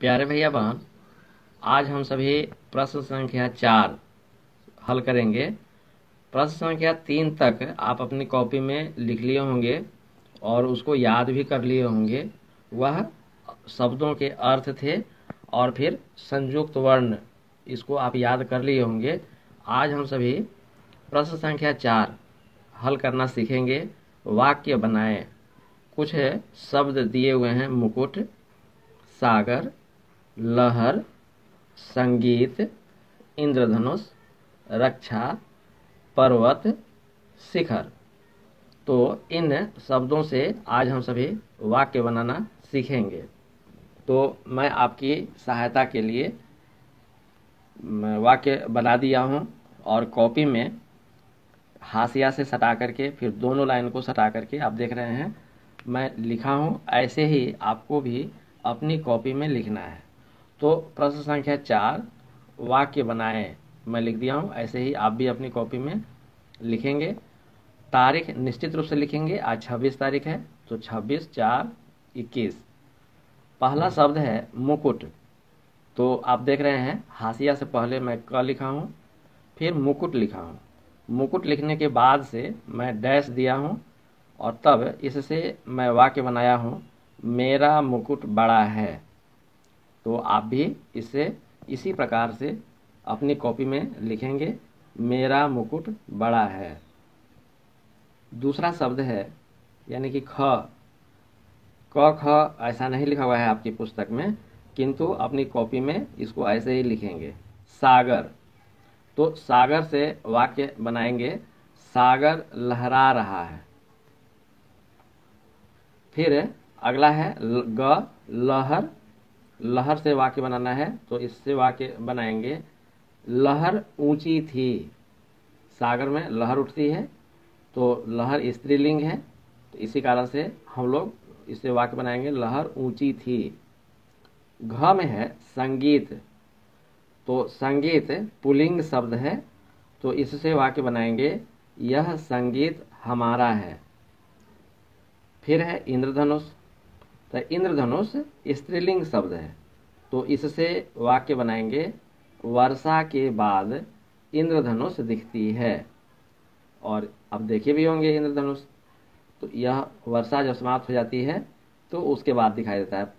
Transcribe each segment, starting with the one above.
प्यारे भैया बहन, आज हम सभी प्रश्न संख्या 4 हल करेंगे। प्रश्न संख्या 3 तक आप अपनी कॉपी में लिख लिए होंगे और उसको याद भी कर लिए होंगे। वह शब्दों के अर्थ थे और फिर संयुक्त वर्ण, इसको आप याद कर लिए होंगे। आज हम सभी प्रश्न संख्या 4 हल करना सीखेंगे। वाक्य बनाएं। कुछ शब्द दिए हुए हैं: मुकुट, सागर, लहर, संगीत, इंद्रधनुष, रक्षा, पर्वत, शिखर। तो इन शब्दों से आज हम सभी वाक्य बनाना सीखेंगे। तो मैं आपकी सहायता के लिए वाक्य बना दिया हूँ और कॉपी में हाशिया से सटा करके, फिर दोनों लाइन को सटा करके आप देख रहे हैं मैं लिखा हूँ। ऐसे ही आपको भी अपनी कॉपी में लिखना है। तो प्रश्न संख्या 4 वाक्य बनाएं, मैं लिख दिया हूँ। ऐसे ही आप भी अपनी कॉपी में लिखेंगे। तारीख निश्चित रूप से लिखेंगे। आज 26 तारीख है, तो 26/4/21। पहला शब्द है मुकुट। तो आप देख रहे हैं हाशिया से पहले मैं क लिखा हूँ, फिर मुकुट लिखा हूँ। मुकुट लिखने के बाद से मैं डैश दिया हूँ और तब इससे मैं वाक्य बनाया हूँ, मेरा मुकुट बड़ा है। तो आप भी इसे इसी प्रकार से अपनी कॉपी में लिखेंगे, मेरा मुकुट बड़ा है। दूसरा शब्द है यानी कि ख। क ख ऐसा नहीं लिखा हुआ है आपकी पुस्तक में, किंतु अपनी कॉपी में इसको ऐसे ही लिखेंगे, सागर। तो सागर से वाक्य बनाएंगे, सागर लहरा रहा है। फिर अगला है ग, लहर। लहर से वाक्य बनाना है, तो इससे वाक्य बनाएंगे, लहर ऊंची थी। सागर में लहर उठती है, तो लहर स्त्रीलिंग है, तो इसी कारण से हम लोग इससे वाक्य बनाएंगे, लहर ऊंची थी। घ में है संगीत। तो संगीत पुल्लिंग शब्द है, तो इससे वाक्य बनाएंगे, यह संगीत हमारा है। फिर है इंद्रधनुष। तो इंद्रधनुष स्त्रीलिंग शब्द है, तो इससे वाक्य बनाएंगे, वर्षा के बाद इंद्रधनुष दिखती है। और अब देखे भी होंगे इंद्रधनुष, तो यह वर्षा जब समाप्त हो जाती है तो उसके बाद दिखाई देता है।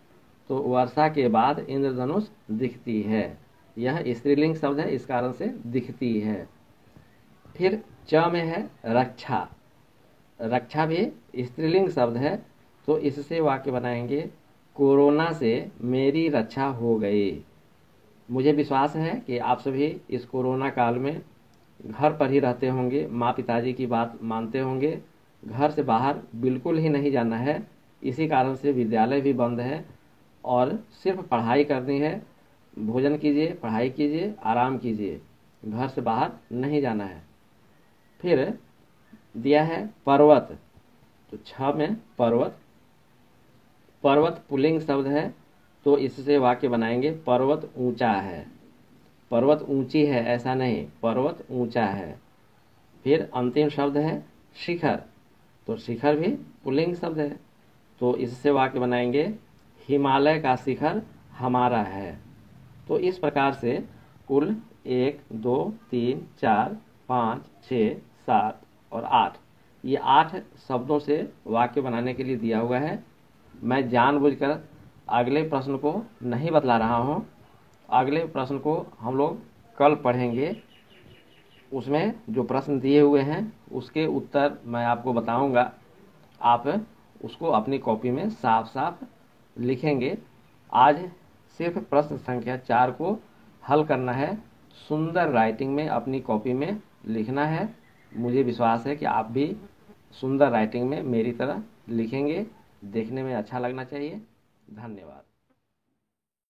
तो वर्षा के बाद इंद्रधनुष दिखती है, यह स्त्रीलिंग शब्द है, इस कारण से दिखती है। फिर च में है रक्षा। रक्षा भी स्त्रीलिंग शब्द है, तो इससे वाक्य बनाएंगे, कोरोना से मेरी रक्षा हो गई। मुझे विश्वास है कि आप सभी इस कोरोना काल में घर पर ही रहते होंगे, माँ पिताजी की बात मानते होंगे, घर से बाहर बिल्कुल ही नहीं जाना है। इसी कारण से विद्यालय भी बंद है और सिर्फ पढ़ाई करनी है। भोजन कीजिए, पढ़ाई कीजिए, आराम कीजिए, घर से बाहर नहीं जाना है। फिर दिया है पर्वत। तो 6 में पर्वत। पर्वत पुल्लिंग शब्द है, तो इससे वाक्य बनाएंगे, पर्वत ऊंचा है। पर्वत ऊंची है ऐसा नहीं, पर्वत ऊंचा है। फिर अंतिम शब्द है शिखर। तो शिखर भी पुल्लिंग शब्द है, तो इससे वाक्य बनाएंगे, हिमालय का शिखर हमारा है। तो इस प्रकार से कुल 1 2 3 4 5 6 7 और 8, ये 8 शब्दों से वाक्य बनाने के लिए दिया हुआ है। मैं जानबूझकर अगले प्रश्न को नहीं बतला रहा हूँ। अगले प्रश्न को हम लोग कल पढ़ेंगे। उसमें जो प्रश्न दिए हुए हैं उसके उत्तर मैं आपको बताऊंगा। आप उसको अपनी कॉपी में साफ साफ लिखेंगे। आज सिर्फ प्रश्न संख्या 4 को हल करना है, सुंदर राइटिंग में अपनी कॉपी में लिखना है। मुझे विश्वास है कि आप भी सुंदर राइटिंग में मेरी तरह लिखेंगे। देखने में अच्छा लगना चाहिए। धन्यवाद।